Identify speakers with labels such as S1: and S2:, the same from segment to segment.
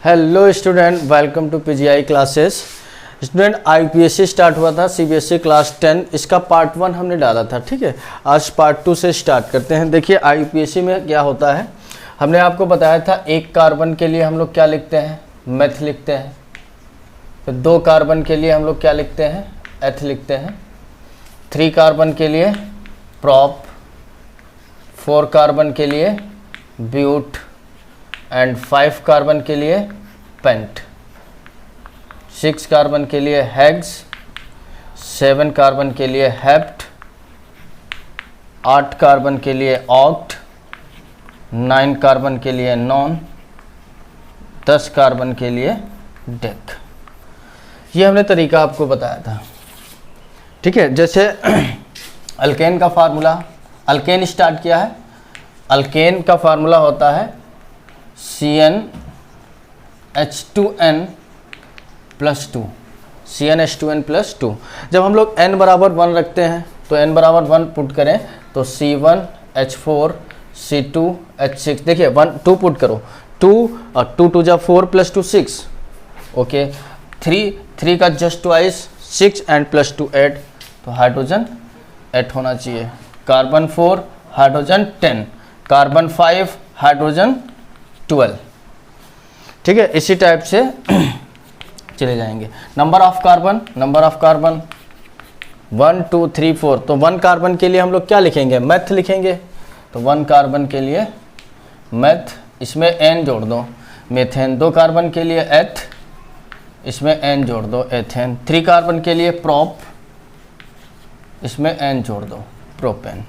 S1: Hello student, welcome to PGI classes. Student, IPSC start हुआ था, CBSE class 10, इसका part 1 हमने डाला था। ठीक है, आज पार्ट 2 से स्टार्ट करते हैं। देखिए आईपीएससी में क्या होता है, हमने आपको बताया था एक कार्बन के लिए हम लोग क्या लिखते हैं, मेथ लिखते हैं। फिर 2 कार्बन के लिए हम लोग क्या लिखते हैं, एथ लिखते हैं। 3 कार्बन के लिए प्रॉप, 4 कार्बन के लिए ब्यूट एंड 5 कार्बन के लिए पेंट, 6 कार्बन के लिए हेक्स, 7 कार्बन के लिए हेप्ट, 8 कार्बन के लिए ऑक्ट, 9 कार्बन के लिए नॉन, 10 कार्बन के लिए डेक। ये हमने तरीका आपको बताया था। ठीक है, जैसे अल्केन का फार्मूला, अल्केन स्टार्ट किया है। अल्केन का फार्मूला होता है CnH2n+2, CnH2n+2। जब हम लोग n बराबर 1 रखते हैं तो n बराबर 1 पुट करें तो C1H4 C2H6। देखिए 2 पुट करो, 2 और 2 2 जा 4 + 2 6। ओके, 3 का जस्ट ट्वाइस 6 एंड +2 8, तो हाइड्रोजन 8 होना चाहिए। Carbon 4 hydrogen 10, carbon 5 hydrogen 12। ठीक है, इसी टाइप से चले जाएंगे। Number of carbon 1 2 3 4। तो 1 कार्बन के लिए हम लोग क्या लिखेंगे, मेथ लिखेंगे। तो 1 कार्बन के लिए मेथ, इसमें n जोड़ दो, मेथेन। 2 कार्बन के लिए एथ, इसमें n जोड़ दो, एथेन। 3 कार्बन के लिए प्रॉप, इसमें n जोड़ दो, प्रोपेन।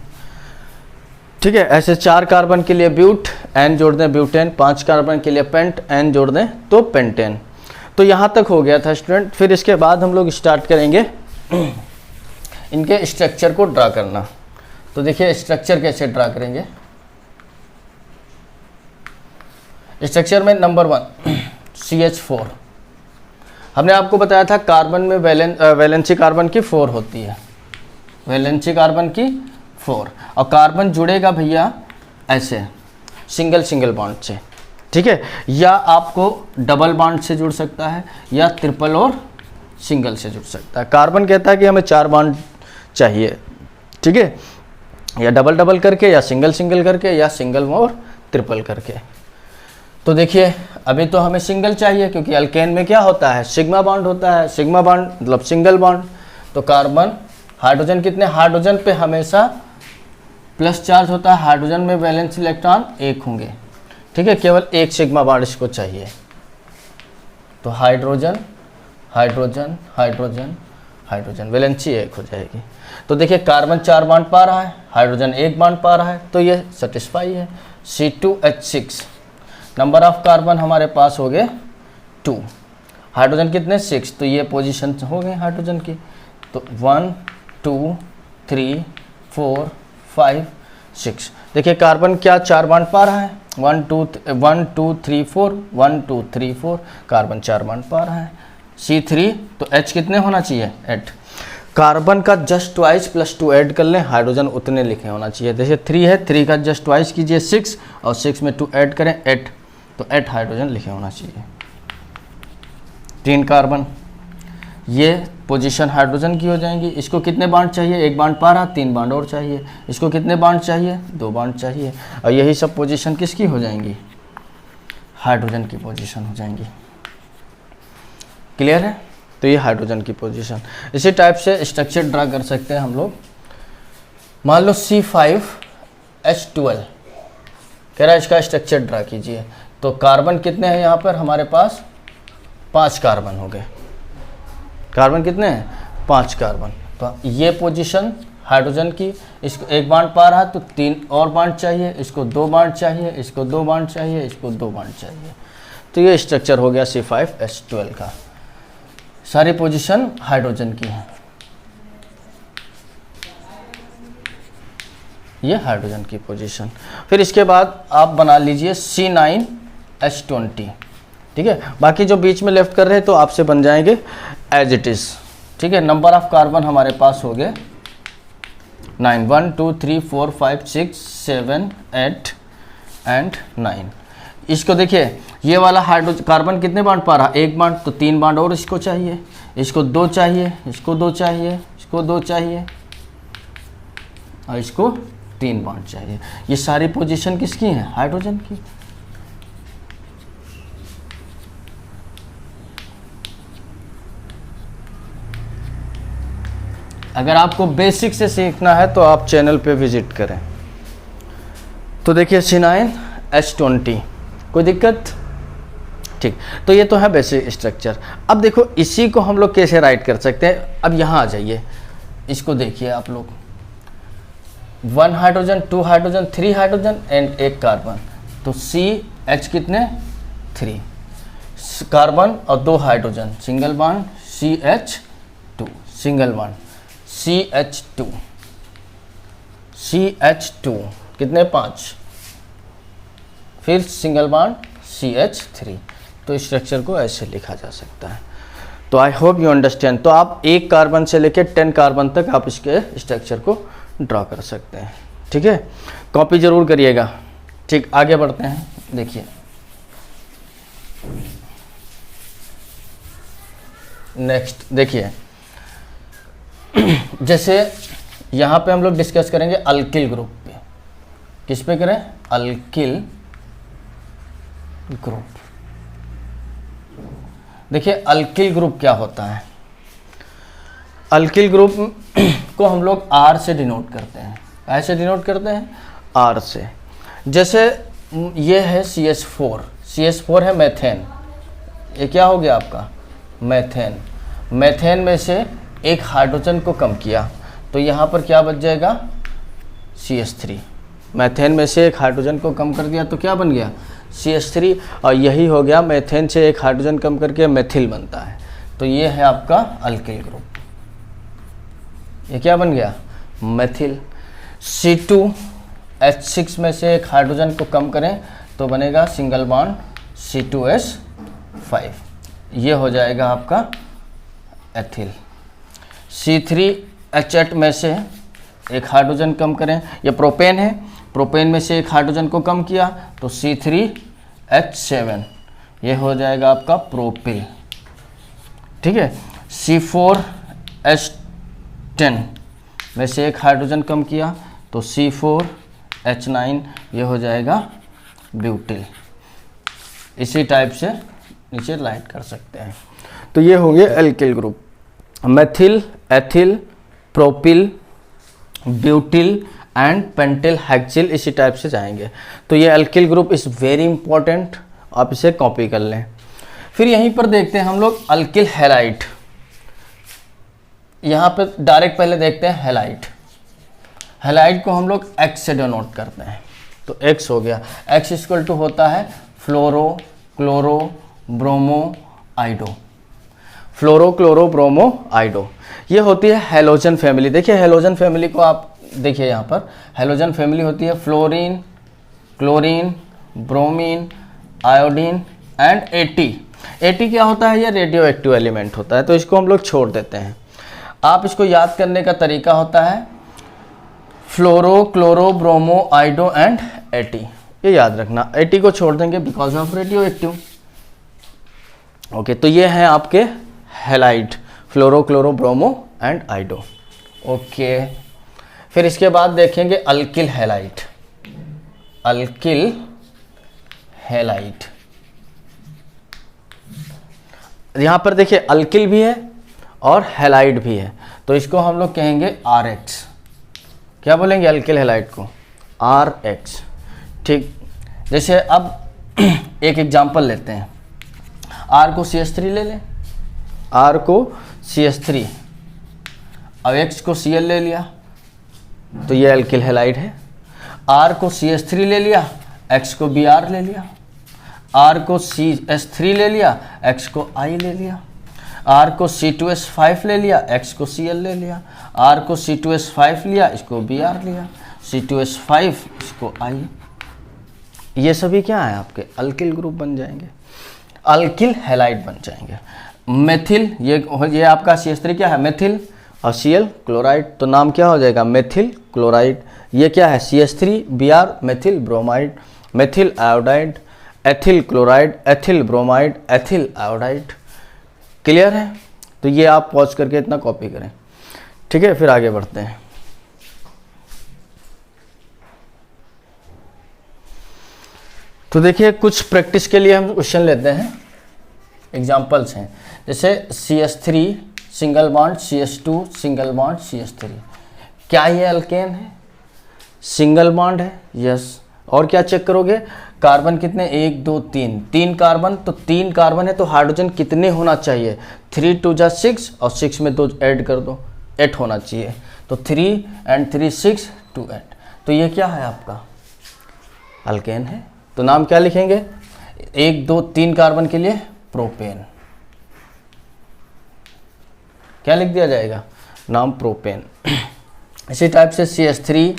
S1: ठीक है, ऐसे 4 कार्बन के लिए ब्यूट, n जोड़ दें, ब्यूटेन। 5 कार्बन के लिए पेंट, n जोड़ दें तो पेंटेन। तो यहाँ तक हो गया था स्टूडेंट। फिर इसके बाद हम लोग स्टार्ट करेंगे इनके स्ट्रक्चर को ड्रा करना। तो देखिए स्ट्रक्चर कैसे ड्रा करेंगे। स्ट्रक्चर में नंबर 1 CH4। हमने आपको बताया था कार्बन में वैलेंसी कार्बन की 4 होती है, वैलेंसी कार्बन की 4। और कार्बन जुड़ेगा भैया ऐसे सिंगल बॉन्ड से। ठीक है, या आपको डबल बॉन्ड से जुड़ सकता है या ट्रिपल और सिंगल से जुड़ सकता है। कार्बन कहता है कि हमें 4 बॉन्ड चाहिए। ठीक है, या डबल करके, या सिंगल करके, या सिंगल और ट्रिपल करके। तो देखिए अभी तो हमें सिंगल चाहिए, क्योंकि अल्केन में क्या होता है, सिग्मा बॉन्ड होता है। सिग्मा बॉन्ड मतलब सिंगल बॉन्ड। तो कार्बन, हाइड्रोजन कितने, हाइड्रोजन पे हमेशा प्लस चार्ज होता है, हाइड्रोजन में वैलेंस इलेक्ट्रॉन 1 होंगे। ठीक है, केवल 1 सिग्मा बॉन्ड इसको चाहिए। तो hydrogen hydrogen hydrogen hydrogen, valency 1 हो जाएगी। तो देखिए कार्बन 4 बॉन्ड पा रहा है, हाइड्रोजन 1 बॉन्ड पा रहा है, तो ये सेटिस्फाई है। C2H6। नंबर ऑफ कार्बन हमारे पास हो गए 2, हाइड्रोजन कितने 6, तो ये पोजीशन हो गए हाइड्रोजन की। तो 1 2 3 4 5 6। देखिए कार्बन क्या 4 बॉन्ड पा रहा है, 1 2 3 4 1 2 3 4, कार्बन 4 बॉन्ड पा रहा है। C3, तो H कितने होना चाहिए, 8। कार्बन का जस्ट ट्वाइस +2 ऐड कर लें, हाइड्रोजन उतने लिखे होना चाहिए। जैसे 3 है, 3 का जस्ट ट्वाइस कीजिए 6, और 6 में 2 ऐड करें 8, तो 8 हाइड्रोजन लिखे होना चाहिए। 3 कार्बन, ये पोजीशन हाइड्रोजन की हो जाएंगी। इसको कितने बॉन्ड चाहिए, 1 बॉन्ड पा रहा, 3 बॉन्ड और चाहिए। इसको कितने बॉन्ड चाहिए, 2 बॉन्ड चाहिए। और यही सब पोजीशन किसकी हो जाएंगी, हाइड्रोजन की पोजीशन हो जाएंगी। क्लियर है, तो ये हाइड्रोजन की पोजीशन। इसी टाइप से स्ट्रक्चर ड्रा कर सकते हैं हम लोग। मान लो C5H12 कह रहा है, इसका स्ट्रक्चर ड्रा कीजिए। तो कार्बन कितने हैं यहाँ पर हमारे पास, 5 कार्बन हो गए। कार्बन कितने हैं, 5 कार्बन। तो ये पोजीशन हाइड्रोजन की, इसको 1 बॉन्ड पा रहा तो 3 और बॉन्ड चाहिए, इसको 2 बॉन्ड चाहिए, इसको 2 बॉन्ड चाहिए, इसको 2 बॉन्ड चाहिए। तो ये स्ट्रक्चर हो गया C5H12 का। सारी पोजीशन हाइड्रोजन की है। ये हाइड्रोजन की पोजीशन। फिर इसके बाद आप बना लीजिए C9H20। ठीक है, बाकी जो बीच में लेफ्ट कर रहे हैं तो आपसे बन जाएंगे एज इट इज़। ठीक है, नंबर ऑफ कार्बन हमारे पास हो गए 9, 1 2 3 4 5 6 7 8 एंड 9। इसको देखिए, ये वाला हाइड्रोजन कार्बन कितने बांड पा रहा, एक बांड, तो 3 बांड और इसको चाहिए, इसको 2 चाहिए, इसको 2 चाहिए, इसको 2 चाहिए और इसको 3 बांड चाहिए। ये सारी पोजीशन किसकी है, हाइड्रोजन की। अगर आपको बेसिक से सीखना है तो आप चैनल पे विजिट करें। तो देखिए C9H20, कोई दिक्कत, ठीक। तो ये तो है बेसिक स्ट्रक्चर। अब देखो इसी को हम लोग कैसे राइट कर सकते हैं। अब यहाँ आ जाइए, इसको देखिए आप लोग, 1 hydrogen, 2 hydrogen, 3 hydrogen and 1 carbon, तो CH कितने, 3 कार्बन और 2 hydrogen, single bond CH2, single bond CH2, CH2 कितने, 5, फिर सिंगल बॉन्ड CH3। तो स्ट्रक्चर को ऐसे लिखा जा सकता है। तो आई होप यू अंडरस्टैंड। तो आप 1 कार्बन से लेकर 10 कार्बन तक आप इसके स्ट्रक्चर को ड्रॉ कर सकते हैं, ठीक है। कॉपी जरूर करिएगा, ठीक। आगे बढ़ते हैं, देखिए नेक्स्ट, देखिए जैसे यहाँ पे हम लोग डिस्कस करेंगे अल्किल ग्रुप पे। किस पे करें, अल्किल ग्रुप। देखिए अल्किल ग्रुप क्या होता है। अल्किल ग्रुप को हम लोग R से डिनोट करते हैं। ऐसे डिनोट करते हैं, R से। जैसे ये है CH4, CH4 है मेथेन। ये क्या हो गया आपका, मेथेन। मेथेन में से एक हाइड्रोजन को कम किया तो यहाँ पर क्या बच जाएगा, CH3। मेथेन में से एक हाइड्रोजन को कम कर दिया तो क्या बन गया, CH3। और यही हो गया, मेथेन से एक हाइड्रोजन कम करके मेथिल बनता है। तो ये है आपका अल्किल ग्रुप। ये क्या बन गया, मेथिल। C2H6 में से एक हाइड्रोजन को कम करें तो बनेगा सिंगल बॉन्ड C2H5। ये हो जाएगा आपका एथिल। C3H8 में से एक हाइड्रोजन कम करें, ये प्रोपेन है, प्रोपेन में से एक हाइड्रोजन को कम किया तो C3H7। ये हो जाएगा आपका प्रोपिल, ठीक है। C4H10 में से एक हाइड्रोजन कम किया तो C4H9। ये हो जाएगा ब्यूटिल। इसी टाइप से नीचे लाइट कर सकते हैं। तो ये होंगे alkyl group, methyl, ethyl, propyl, butyl and pentyl hexyl, इसी टाइप से जाएंगे। तो ये alkyl group is very important, आप इसे कॉपी कर लें। फिर यहीं पर देखते हैं हम लोग अल्किल हैलाइड। यहाँ पे डायरेक्ट पहले देखते हैं हैलाइड। हैलाइड को हम लोग X से डिनोट करते हैं। तो X हो गया, X इक्वल टू होता है फ्लोरो, क्लोरो, ब्रोमो, आइडो। फ्लोरो, क्लोरो, ब्रोमो, आइडो, ये होती है हेलोजन फैमिली। देखिए हेलोजन फैमिली को आप देखिए, यहाँ पर हेलोजन फैमिली होती है fluorine, chlorine, bromine, iodine and eighty. Eighty क्या होता है, ये रेडियो एक्टिव एलिमेंट होता है, तो इसको हम लोग छोड़ देते हैं। आप इसको याद करने का तरीका होता है fluoro, chloro, bromo, iodo and at. ये याद रखना, एटी को छोड़ देंगे because of radio active. Okay, तो ये है आपके halide, fluoro, chloro, bromo and iodo. Okay, फिर इसके बाद देखेंगे अल्किल हैलाइड। अल्किल हैलाइड, यहाँ पर देखिए अल्किल भी है और हैलाइड भी है, तो इसको हम लोग कहेंगे RH। क्या बोलेंगे अल्किल हैलाइड को, RH, ठीक। जैसे अब एक एग्जांपल लेते हैं, R को CH3 ले लें, R को CH3, अब X को Cl ले लिया तो ये अल्किल हैलाइड है। R को CH3 ले लिया, X को Br ले लिया, R को CH3 ले लिया, X को I ले लिया, R को C2H5 ले लिया, X को Cl ले लिया, R को C2H5 लिया, इसको Br लिया, C2H5 इसको I। ये सभी क्या है आपके अल्किल ग्रुप बन जाएंगे, अल्किल हैलाइड बन जाएंगे। मेथिल, ये आपका CH3 क्या है, मेथिल, और Cl क्लोराइड, तो नाम क्या हो जाएगा, मेथिल क्लोराइड। ये क्या है, CH3Br methyl bromide, methyl iodide, ethyl chloride, ethyl bromide, ethyl iodide. Clear है? तो ये आप पॉज करके इतना कॉपी करें, ठीक है। फिर आगे बढ़ते हैं। तो देखिए कुछ प्रैक्टिस के लिए हम क्वेश्चन लेते हैं, एग्जांपल्स हैं। जैसे CH3 single bond CH2 single bond CH3, क्या ये अल्केन है, सिंगल बॉन्ड है, यस। और क्या चेक करोगे, कार्बन कितने, 1 2 3, 3 कार्बन, तो 3 कार्बन है तो हाइड्रोजन कितने होना चाहिए, 3 2 जा 6 और 6 में 2 ऐड कर दो, 8 होना चाहिए। तो 3 and 3 6 2 8, तो ये क्या है आपका अल्केन है। तो नाम क्या लिखेंगे, 1 2 3 कार्बन के लिए प्रोपेन, क्या लिख दिया जाएगा, नाम प्रोपेन। इसी टाइप से CH3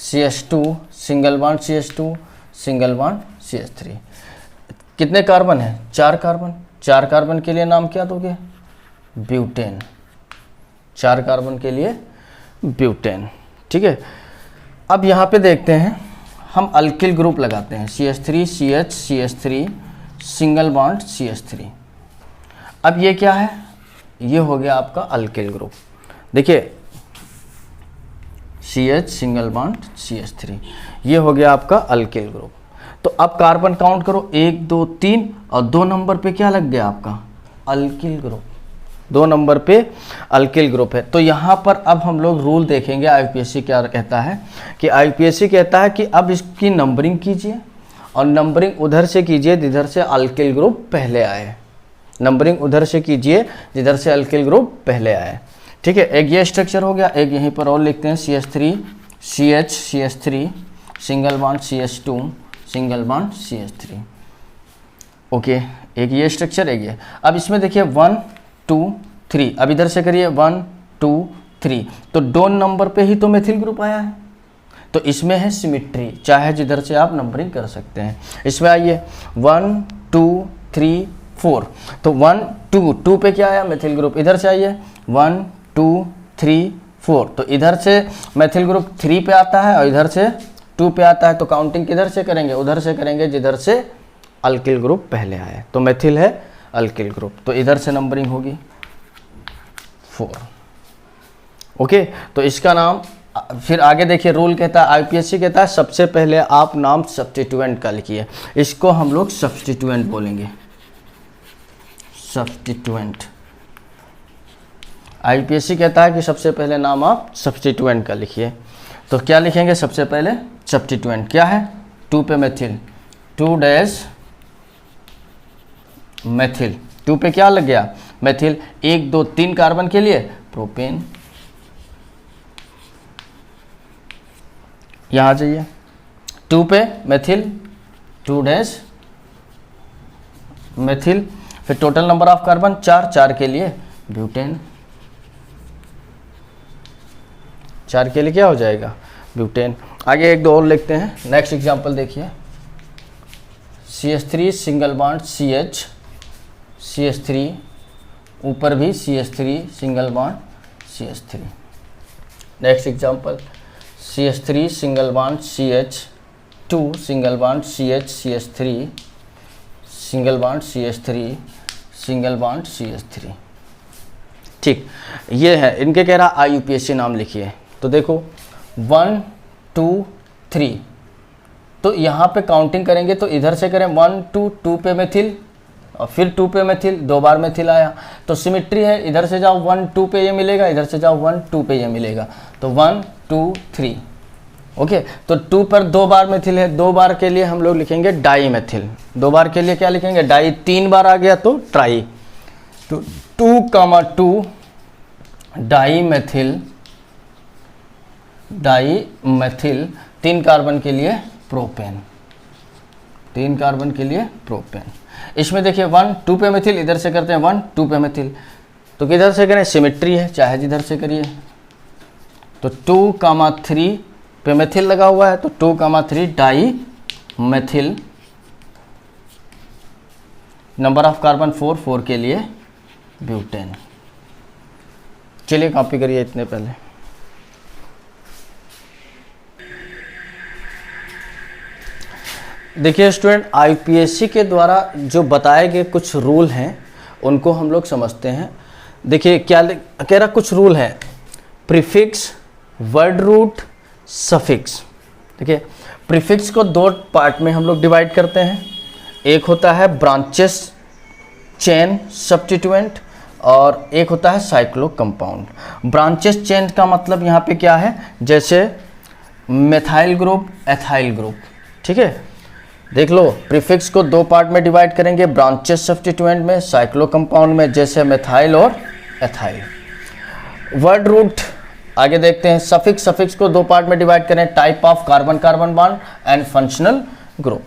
S1: CH2 single bond CH2 single bond CH3, कितने कार्बन है, 4 कार्बन, 4 कार्बन के लिए नाम क्या दोगे, ब्यूटेन, 4 कार्बन के लिए ब्यूटेन, ठीक है। अब यहाँ पे देखते हैं, हम अल्किल ग्रुप लगाते हैं, CH3 CH CH3 single bond CH3। अब ये क्या है, ये हो गया आपका अल्किल ग्रुप। देखिए CH सिंगल बॉन्ड CH3, ये हो गया आपका अल्किल ग्रुप। तो अब कार्बन काउंट करो, 1 2 3 और 2 नंबर पे क्या लग गया आपका, अल्किल ग्रुप, 2 नंबर पे अल्किल ग्रुप है। तो यहाँ पर अब हम लोग रूल देखेंगे, IUPAC क्या कहता है कि IUPAC कहता है कि अब इसकी नंबरिंग कीजिए और नंबरिंग उधर से कीजिए जिधर से अल्किल ग्रुप पहले आए, नंबरिंग उधर से कीजिए जिधर से अल्किल ग्रुप पहले आए, ठीक है। एक ये स्ट्रक्चर हो गया, एक यहीं पर और लिखते हैं, CH3 CH CH3 single bond CH2 single bond CH3, okay. एक ये स्ट्रक्चर, एक ये। अब इसमें देखिए 1 2 3, अब इधर से करिए 1 2 3, तो 2 नंबर पे ही तो मेथिल ग्रुप आया है, तो इसमें है सिमिट्री, चाहे जिधर से आप नंबरिंग कर सकते हैं। इसमें आइए 1 2 3 4, तो 1 2 2 पे क्या आया, मेथिल ग्रुप, इधर से आइए 1 2 3 4, तो इधर से मेथिल ग्रुप 3 पे आता है और इधर से 2 पे आता है, तो काउंटिंग किधर से करेंगे, उधर से करेंगे जिधर से अल्किल ग्रुप पहले आए, तो मेथिल है अल्किल ग्रुप, तो इधर से नंबरिंग होगी 4, ओके। तो इसका नाम, फिर आगे देखिए रूल कहता है, IUPAC कहता है सबसे पहले आप नाम सब्स्टिट्यूएंट का लिखिए, इसको हम लोग सब्स्टिट्यूएंट बोलेंगे, सब्स्टिट्यूएंट। IUPAC कहता है कि सबसे पहले नाम आप सब्स्टिट्यूएंट का लिखिए, तो क्या लिखेंगे सबसे पहले, सब्स्टिट्यूएंट क्या है, 2 पे मेथिल, 2 डैश मेथिल, 2 पे क्या लग गया, मेथिल, 1 2 3 कार्बन के लिए प्रोपेन, यहाँ जाइए 2 पे मेथिल, 2 डैश मेथिल, फिर टोटल नंबर ऑफ कार्बन 4, 4 के लिए ब्यूटेन, 4 के लिए क्या हो जाएगा, ब्यूटेन। आगे 1 2 और लिखते हैं, नेक्स्ट एग्जांपल देखिए, CH3 single bond CH CH3, ऊपर भी CH3 single bond CH3। Next example, CH3 single bond CH2 single bond CH CH3 single bond CH3 single bond CH3, ठीक। ये है इनके, कह रहा IUPAC नाम लिखिए, तो देखो 1 2 3, तो यहाँ पे काउंटिंग करेंगे तो इधर से करें 1 2 2 पे मेथिल और फिर 2 पे मेथिल, 2 बार मेथिल आया, तो सिमिट्री है, इधर से जाओ 1 2 पे ये मिलेगा, इधर से जाओ 1 2 पे ये मिलेगा, तो 1 2 3, ओके। तो 2 पर 2 बार मेथिल है, 2 बार के लिए हम लोग लिखेंगे डाई मेथिल, 2 बार के लिए क्या लिखेंगे, डाई, 3 बार आ गया तो ट्राई, तो 2 di methyl, di methyl, 3 carbon के लिए प्रोपेन, 3 कार्बन के लिए प्रोपेन। इसमें देखिए 1 2 पे मेथिल, इधर से करते हैं 1 2 पे मेथिल, तो किधर से करें, सिमिट्री है, चाहे जिधर से करिए, तो 2 3 पे मेथिल लगा हुआ है, तो 2 3 di methyl, number of carbon 4, 4 के लिए ब्यूटेन, चलिए कॉपी करिए इतने पहले। देखिए स्टूडेंट, आईपीएससी के द्वारा जो बताए गए कुछ रूल हैं उनको हम लोग समझते हैं। देखिए क्या कह रहा, कुछ रूल हैं, प्रीफिक्स, वर्ड रूट, सफिक्स। देखिए प्रीफिक्स को दो पार्ट में हम लोग डिवाइड करते हैं। एक होता है ब्रांचेस चेन सब्स्टिट्यूएंट और एक होता है साइक्लो कंपाउंड। ब्रांचेस चेन का मतलब यहाँ पे क्या है, जैसे मेथाइल ग्रुप, एथाइल ग्रुप, ठीक है। देख लो, प्रीफिक्स को दो पार्ट में डिवाइड करेंगे, ब्रांचेस सब्स्टिट्यूएंट में, साइक्लो कंपाउंड में, जैसे मेथाइल और एथाइल। वर्ड रूट आगे देखते हैं। सफिक्स, सफिक्स को दो पार्ट में डिवाइड करें, type of carbon carbon bond and functional group,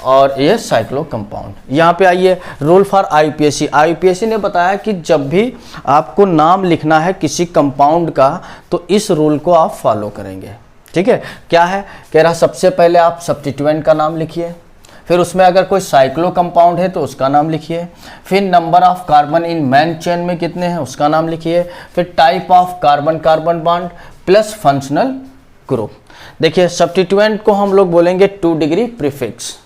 S1: और ये साइक्लो कंपाउंड। यहाँ पे आइए, रूल फॉर आईपीएससी। आईपीएससी ने बताया कि जब भी आपको नाम लिखना है किसी कंपाउंड का तो इस रूल को आप फॉलो करेंगे, ठीक है। क्या है, कह रहा सबसे पहले आप सब्स्टिट्यूएंट का नाम लिखिए, फिर उसमें अगर कोई साइक्लो कंपाउंड है तो उसका नाम लिखिए, फिर number of carbon in main chain में कितने हैं उसका नाम लिखिए, फिर type of carbon carbon bond plus functional group. देखिए सब्स्टिट्यूएंट को हम लोग बोलेंगे 2 डिग्री प्रीफिक्स।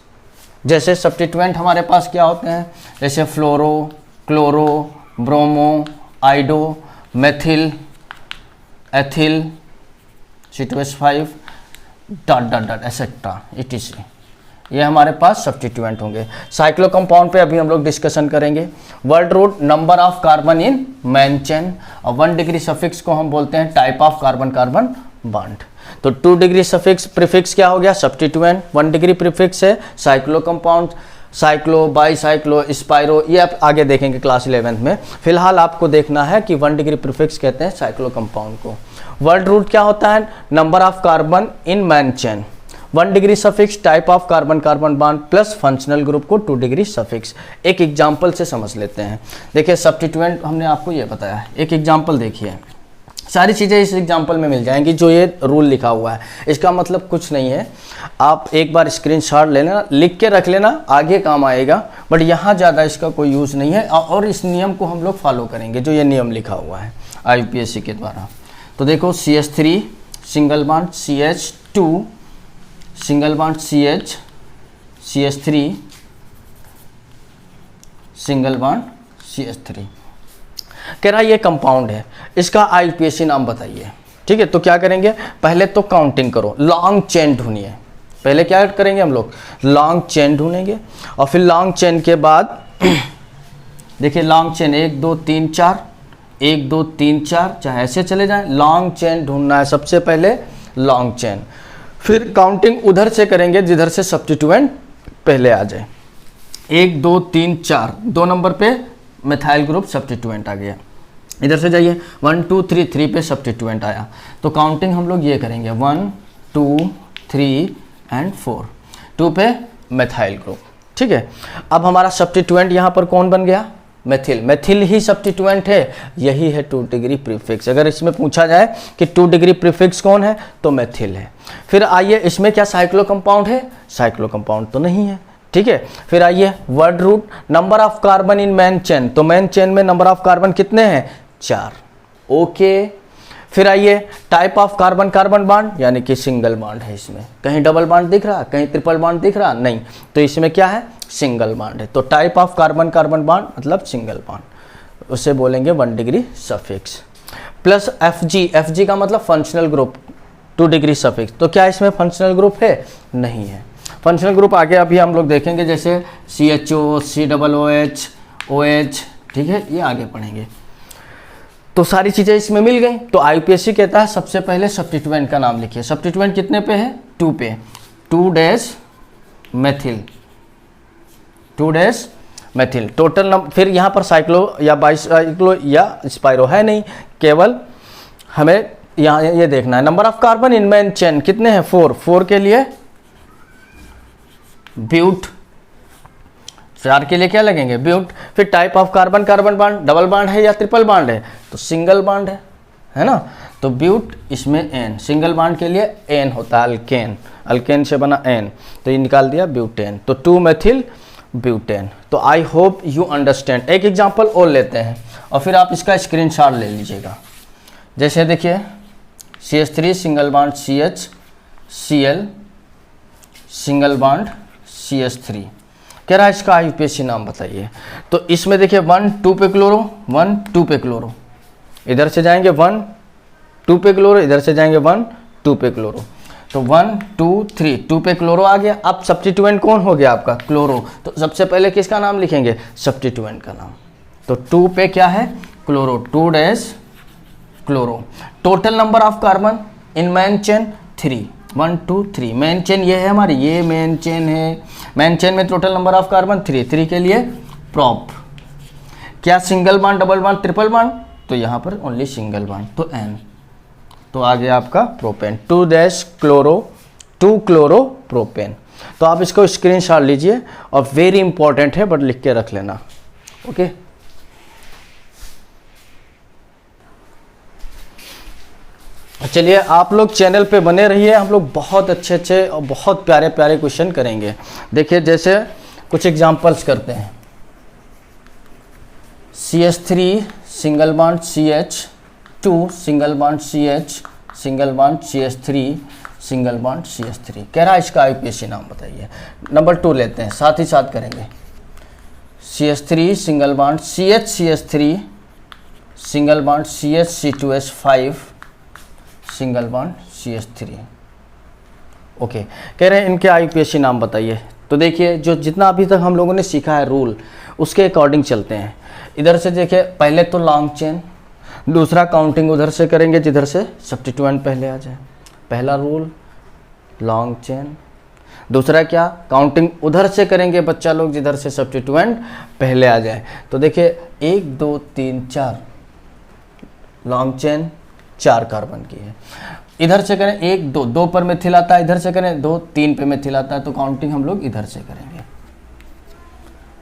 S1: जैसे सब्स्टिट्यूएंट हमारे पास क्या होते हैं, जैसे fluoro, chloro, bromo, iodo, methyl, ethyl, C2H5 dot dot dot etcetera etc। ये हमारे पास सब्स्टिट्यूएंट होंगे। साइक्लो कंपाउंड पे अभी हम लोग डिस्कशन करेंगे। Word root number of carbon in main chain, और 1 डिग्री सफिक्स को हम बोलते हैं type of carbon carbon bond. तो 2 डिग्री सफिक्स प्रीफिक्स क्या हो गया, सब्स्टिट्यूएंट। 1 डिग्री प्रीफिक्स है cyclo compound, cyclo, bicyclo, spiro, ये आप आगे देखेंगे क्लास 11th में। फिलहाल आपको देखना है कि 1 डिग्री प्रीफिक्स कहते हैं साइक्लो कंपाउंड को। वर्ड रूट क्या होता है, number of carbon in main chain. 1 degree suffix type of carbon carbon bond plus functional group को 2 डिग्री सफिक्स। एक एग्जांपल से समझ लेते हैं। देखिए सब्स्टिट्यूएंट हमने आपको ये बताया है, एक एग्जांपल देखिए, सारी चीज़ें इस एग्जांपल में मिल जाएंगी जो ये रूल लिखा हुआ है। इसका मतलब कुछ नहीं है, आप एक बार स्क्रीनशॉट ले लेना, लिख के रख लेना, आगे काम आएगा, बट यहाँ ज़्यादा इसका कोई यूज़ नहीं है और इस नियम को हम लोग फॉलो करेंगे जो ये नियम लिखा हुआ है आईपीएससी के द्वारा। तो देखो CH3 single bond CH2 single bond CH, CH3 single bond CH3। कह रहा ये कंपाउंड है, इसका आईपीएससी नाम बताइए, ठीक है। तो क्या करेंगे, पहले तो काउंटिंग करो, लॉन्ग चेन ढूंढिए। पहले क्या करेंगे हम लोग, लॉन्ग चेन ढूंढेंगे, और फिर लॉन्ग चेन के बाद देखिए लॉन्ग चेन 1 2 3 4, 1 2 3 4, चाहे ऐसे चले जाएं। लॉन्ग चेन ढूंढना है सबसे पहले, लॉन्ग चेन, फिर काउंटिंग उधर से करेंगे जिधर से सब्स्टिट्यूएंट पहले आ जाए। 1 2 3 4, 2 नंबर पे मेथाइल ग्रुप सब्स्टिट्यूएंट आ गया। इधर से जाइए 1 2 3, 3 पे सब्स्टिट्यूएंट आया। तो काउंटिंग हम लोग ये करेंगे 1 2 3 एंड 4, 2 पे मेथाइल ग्रुप, ठीक है। अब हमारा सब्स्टिट्यूएंट यहाँ पर कौन बन गया, मेथिल। मेथिल ही सब्स्टिट्यूएंट है, यही है 2 डिग्री प्रीफिक्स। अगर इसमें पूछा जाए कि 2 डिग्री प्रीफिक्स कौन है तो मेथिल है। फिर आइए इसमें क्या साइक्लो कंपाउंड है, साइक्लो कंपाउंड तो नहीं है, ठीक है। फिर आइए word root number of carbon in main chain, तो मेन चेन में नंबर ऑफ कार्बन कितने हैं, 4, ओके। फिर आइए type of carbon carbon bond, यानी कि सिंगल बॉन्ड है इसमें, कहीं डबल बॉन्ड दिख रहा, कहीं ट्रिपल बॉन्ड दिख रहा, नहीं, तो इसमें क्या है, सिंगल बॉन्ड है। तो type of carbon carbon bond मतलब सिंगल बॉन्ड, उसे बोलेंगे 1 डिग्री सफिक्स। प्लस FG का मतलब फंक्शनल ग्रुप, 2 डिग्री सफिक्स। तो क्या इसमें फंक्शनल ग्रुप है, नहीं है। फंक्शनल ग्रुप आगे अभी हम लोग देखेंगे, जैसे CHO, COOH, OH, ठीक है, ये आगे पढ़ेंगे। तो सारी चीज़ें इसमें मिल गई। तो आईपीएससी कहता है सबसे पहले सब्स्टिट्यूएंट का नाम लिखिए। सब्स्टिट्यूएंट कितने पे है, 2 पे, 2 मेथिल, 2 मेथिल टोटल नंबर। फिर यहाँ पर साइक्लो या बाईसाइक्लो या स्पाइरो है नहीं, केवल हमें यहाँ ये देखना है number of carbon in main chain कितने हैं, 4 के लिए ब्यूट, 4 के लिए क्या लगेंगे, ब्यूट। फिर type of carbon carbon bond, double bond है या ट्रिपल बॉन्ड है, तो सिंगल बॉन्ड है ना। तो ब्यूट, इसमें एन, सिंगल बॉन्ड के लिए एन होता है, अल्केन, अल्केन से बना एन, तो ये निकाल दिया ब्यूटेन, तो 2 मेथिल ब्यूटेन। तो आई होप यू अंडरस्टैंड। एक एग्जांपल और लेते हैं और फिर आप इसका स्क्रीनशॉट ले लीजिएगा। जैसे देखिए CH3 single bond CH Cl single bond CH3, कह रहा है इसका IUPAC नाम बताइए। तो इसमें देखिए 1 2 पे क्लोरो, 1 2 पे क्लोरो, इधर से जाएंगे 1 2 पे क्लोरो, इधर से जाएंगे 1 2 पे क्लोरो, तो 1 2 3 2 पे क्लोरो आ गया। अब सब्स्टिट्यूएंट कौन हो गया आपका? क्लोरो। तो सबसे पहले किसका नाम लिखेंगे? सब्स्टिट्यूएंट का नाम। तो 2 पे क्या है? Chloro, 2 dash chloro. Total number of carbon in main chain 3, 1 2 3। Main chain ये है हमारी, ये मेन चेन है। मेन चेन में टोटल नंबर ऑफ कार्बन 3 के लिए प्रॉप। क्या single bond, double bond, triple bond? तो यहाँ पर ओनली सिंगल बॉन्ड, तो N। तो आ गया आपका propane, 2 dash chloro 2 chloro propane. तो आप इसको स्क्रीनशॉट लीजिए और वेरी इंपॉर्टेंट है, बट लिख के रख लेना। ओके, चलिए आप लोग चैनल पे बने रहिए, हम लोग बहुत अच्छे अच्छे और बहुत प्यारे प्यारे क्वेश्चन करेंगे। देखिए जैसे कुछ एग्जांपल्स करते हैं। CH3 single bond CH2 single bond CH single bond CH3 single bond CH3, कह रहा है इसका IUPAC नाम बताइए। नंबर 2 लेते हैं, साथ ही साथ करेंगे। CH3 single bond CH3 single bond CH2S5 single bond CH3। Okay, कह रहे हैं इनके IUPAC नाम बताइए। तो देखिए जो जितना अभी तक हम लोगों ने सीखा है रूल, उसके अकॉर्डिंग चलते हैं। इधर से देखिए पहले तो लॉन्ग चेन, दूसरा काउंटिंग उधर से करेंगे जिधर से सब्स्टिट्यूएंट पहले आ जाए। पहला रूल लॉन्ग चेन, दूसरा क्या काउंटिंग उधर से करेंगे बच्चा लोग जिधर से सब्स्टिट्यूएंट पहले आ जाए। तो देखिए 1 2 3 4 लॉन्ग चेन 4 कार्बन की है। इधर से करें 1 2 2 पर मेथिल आता है, इधर से करें 2 3 पे मेथिल आता है, तो काउंटिंग हम लोग इधर से करेंगे।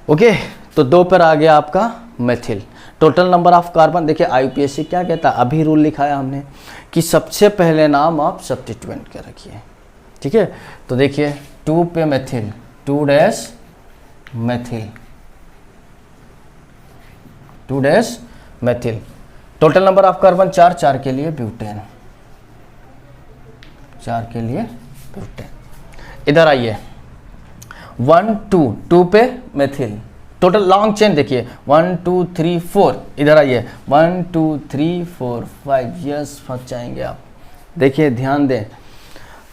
S1: ओके, तो 2 पर आ गया आपका methyl. Total number of carbon, देखिए IUPAC क्या कहता है, अभी रूल लिखाया हमने कि सबसे पहले नाम आप सब्स्टिट्यूएंट के रखिए। ठीक है, तो देखिए 2 पे methyl, 2 dash methyl, 2 dash methyl. Total number of carbon 4, 4 के लिए ब्यूटेन, 4 के लिए ब्यूटेन। इधर आइए 1 2 2 पे मेथिल, टोटल लॉन्ग चेन देखिए 1 2 3 4। इधर आइए 1 2 3 4 5, यस फंस जाएंगे आप। देखिए ध्यान दें,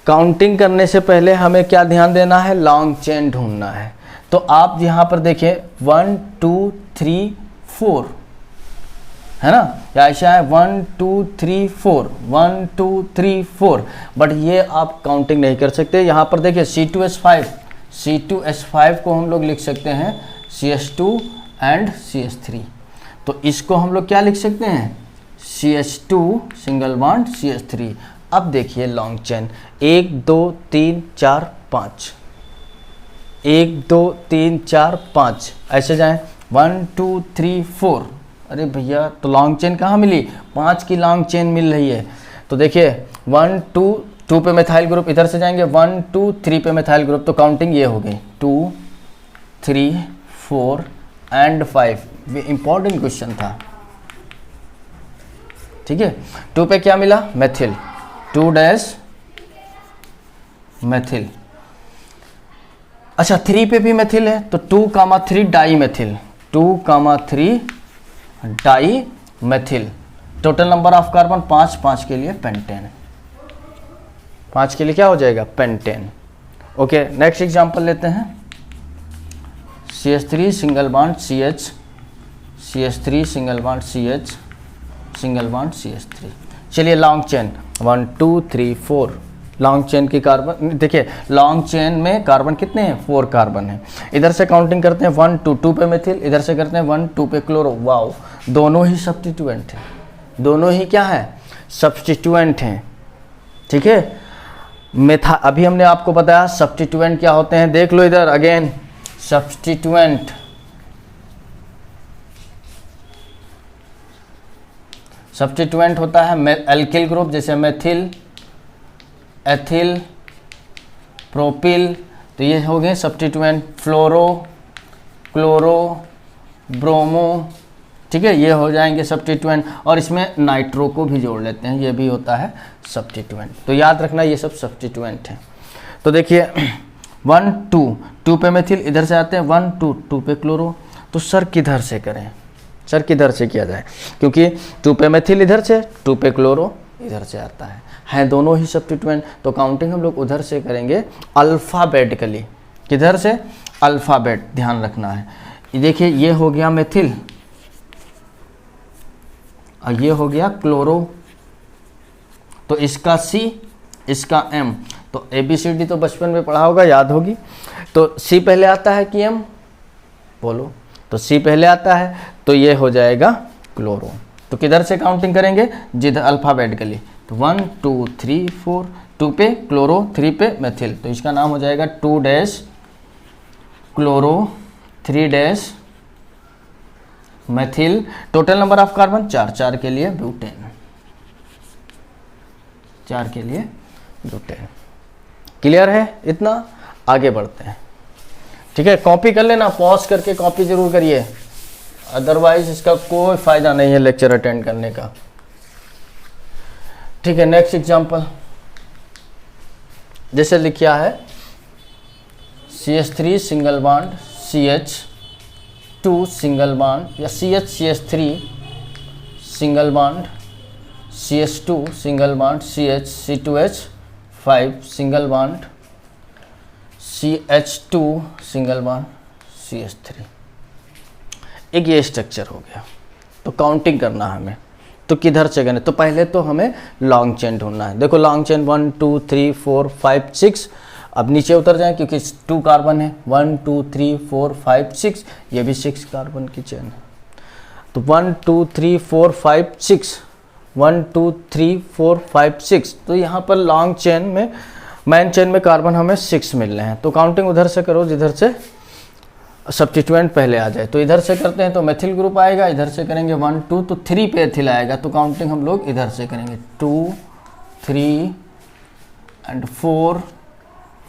S1: काउंटिंग करने से पहले हमें क्या ध्यान देना है? लॉन्ग चेन ढूंढना है। तो आप यहाँ पर देखिए 1 2 3 4 है ना, या ऐसा है 1 2 3 4 1 2 3 4, बट ये आप काउंटिंग नहीं कर सकते। यहाँ पर देखिए C2S5, C2S5 को हम लोग लिख सकते हैं CH2 एंड CH3। तो इसको हम लोग क्या लिख सकते हैं? CH2 single bond CH3। अब देखिए लॉन्ग चेन 1 2 3 4 5, 1 2 3 4 5, ऐसे जाएं 1 2 3 4। अरे भैया तो लॉन्ग चेन कहाँ मिली? 5 की लॉन्ग चेन मिल रही है। तो देखिए 1 2 2 पे मिथाइल ग्रुप, इधर से जाएंगे 1 2 3 पे मिथाइल ग्रुप, तो काउंटिंग ये हो गई 2 3 4 एंड 5। ये इंपॉर्टेंट क्वेश्चन था। ठीक है, 2 पे क्या मिला? Methyl, 2 dash methyl. अच्छा 3 पे भी मेथिल है, तो 2,3 di methyl, 2,3 di methyl. Total number of carbon 5, 5 के लिए पेंटेन, 5 के लिए क्या हो जाएगा? पेंटेन। ओके, नेक्स्ट एग्जांपल लेते हैं। CH3 single bond CH, CH3 single bond CH single bond CH3। चलिए लॉन्ग चेन 1 2 3 4, लॉन्ग चेन की कार्बन देखिए, लॉन्ग चेन में कार्बन कितने हैं? 4 कार्बन हैं। इधर से काउंटिंग करते हैं 1 2 2 पे मेथिल, इधर से करते हैं 1 2 पे क्लोरो। वाओ, दोनों ही सब्स्टिट्यूएंट हैं, दोनों ही क्या है? सब्स्टिट्यूएंट हैं। ठीक है, मेथा अभी हमने आपको बताया सब्स्टिट्यूएंट क्या होते हैं। देख लो इधर अगेन, सब्स्टिट्यूएंट सब्स्टिट्यूएंट होता है एल्किल ग्रुप, जैसे मेथिल, एथिल, प्रोपिल, तो ये हो गए सब्स्टिट्यूएंट। फ्लोरो, क्लोरो, ब्रोमो, ठीक है, ये हो जाएंगे सब्स्टिट्यूएंट, और इसमें नाइट्रो को भी जोड़ लेते हैं, ये भी होता है सब्स्टिट्यूएंट। तो याद रखना ये सब सब्स्टिट्यूएंट हैं। तो देखिए 1 2 पे मेथिल इधर से आते हैं, 1 2 पे क्लोरो। तो सर किधर से करें, सर किधर से किया जाए, क्योंकि 2 पे मेथिल इधर से, 2 पे क्लोरो इधर से आता है दोनों ही सब्स्टिट्यूएंट। तो काउंटिंग हम लोग उधर से करेंगे अल्फ़ाबेटिकली। किधर से, अल्फ़ाबेट, ध्यान रखना है। देखिए ये हो गया मेथिल और ये हो गया क्लोरो, तो इसका C, इसका M। तो ABCD तो बचपन में पढ़ा होगा, याद होगी। तो C पहले आता है कि M, बोलो। तो C पहले आता है, तो ये हो जाएगा क्लोरो। तो किधर से काउंटिंग करेंगे, जिधर अल्फ़ाबेटिकली। तो 1 2 3 4, 2 पे क्लोरो, 3 पे मेथिल। तो इसका नाम हो जाएगा 2 chloro, 3 methyl. Total number of carbon 4, 4 के लिए ब्यूटेन, 4 के लिए ब्यूटेन। क्लियर है इतना, आगे बढ़ते हैं। ठीक है, कॉपी कर लेना, पॉज करके कॉपी जरूर करिए, अदरवाइज इसका कोई फायदा नहीं है लेक्चर अटेंड करने का। ठीक है, नेक्स्ट एग्जांपल जैसे लिखा है CH3 single bond CH2 single bond, या CH3 single bond CH2 single bond CH2H5 single bond CH2 single bond CH3। एक ये स्ट्रक्चर हो गया। तो काउंटिंग करना है हमें, तो किधर से करना, तो पहले तो हमें लॉन्ग चेन ढूंढना है। देखो लॉन्ग चेन 1 2 3 4 5 6। अब नीचे उतर जाएं क्योंकि 2 कार्बन है, 1 2 3 4 5 6, ये भी 6 कार्बन की चेन है। तो 1 2 3 4 5 6, 1 2 3 4 5 6। तो यहाँ पर लॉन्ग चेन में, मेन चेन में कार्बन हमें 6 मिल रहे हैं। तो काउंटिंग उधर से करो जिधर से सब्स्टिट्यूएंट पहले आ जाए। तो इधर से करते हैं तो मेथिल ग्रुप आएगा, इधर से करेंगे 1 2, तो 3 पे एथिल आएगा। तो काउंटिंग हम लोग इधर से करेंगे 2 3 एंड 4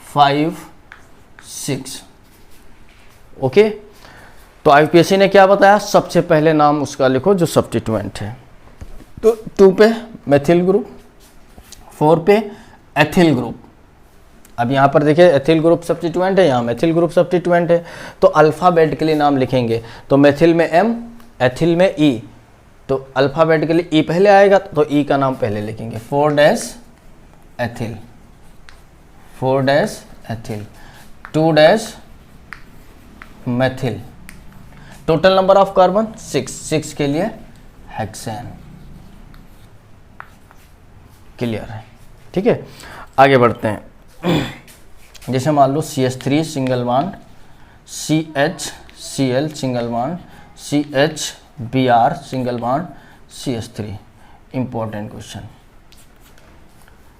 S1: 5 6। ओके, तो IUPAC ने क्या बताया, सबसे पहले नाम उसका लिखो जो सब्स्टिट्यूएंट है। तो 2 पे मेथिल ग्रुप, 4 पे एथिल ग्रुप। अब यहाँ पर देखिए एथिल ग्रुप सब्स्टिट्यूएंट है, यहाँ मेथिल ग्रुप सब्स्टिट्यूएंट है। तो अल्फ़ाबेटिकली नाम लिखेंगे। तो मेथिल में M, एथिल में E। तो अल्फ़ाबेटिकली E पहले आएगा तो E का नाम पहले लिखेंगे। 4 ethyl, 4 ethyl, 2 methyl. Total number of carbon 6, 6 के लिए हेक्सेन। क्लियर है, ठीक है, आगे बढ़ते हैं। जैसे मान लो CH3 single bond CHCl single bond CHBr single bond CH3। Important question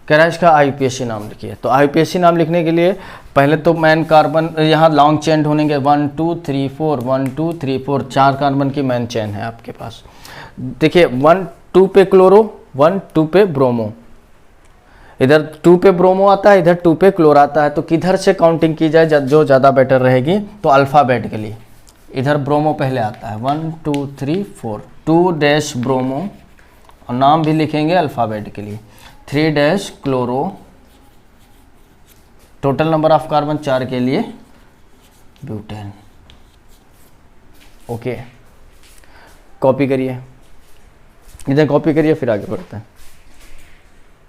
S1: कह रहा है इसका IUPAC नाम लिखिए। तो IUPAC नाम लिखने के लिए पहले तो मेन कार्बन, यहाँ लॉन्ग चेन ढूंढेंगे 1 2 3 4, 1 2 3 4, 4 कार्बन की मेन चेन है आपके पास। देखिए 1 2 पे क्लोरो, 1 2 पे ब्रोमो, इधर 2 पे ब्रोमो आता है, इधर 2 पे क्लोर आता है। तो किधर से काउंटिंग की जाए जो ज़्यादा बेटर रहेगी, तो अल्फ़ाबेटिकली। इधर ब्रोमो पहले आता है 1 2 3 4, 2 ब्रोमो, और नाम भी लिखेंगे alphabetically. 3 chloro. Total number of carbon 4 के लिए ब्यूटेन। ओके, कॉपी करिए, इधर कॉपी करिए, फिर आगे बढ़ते हैं।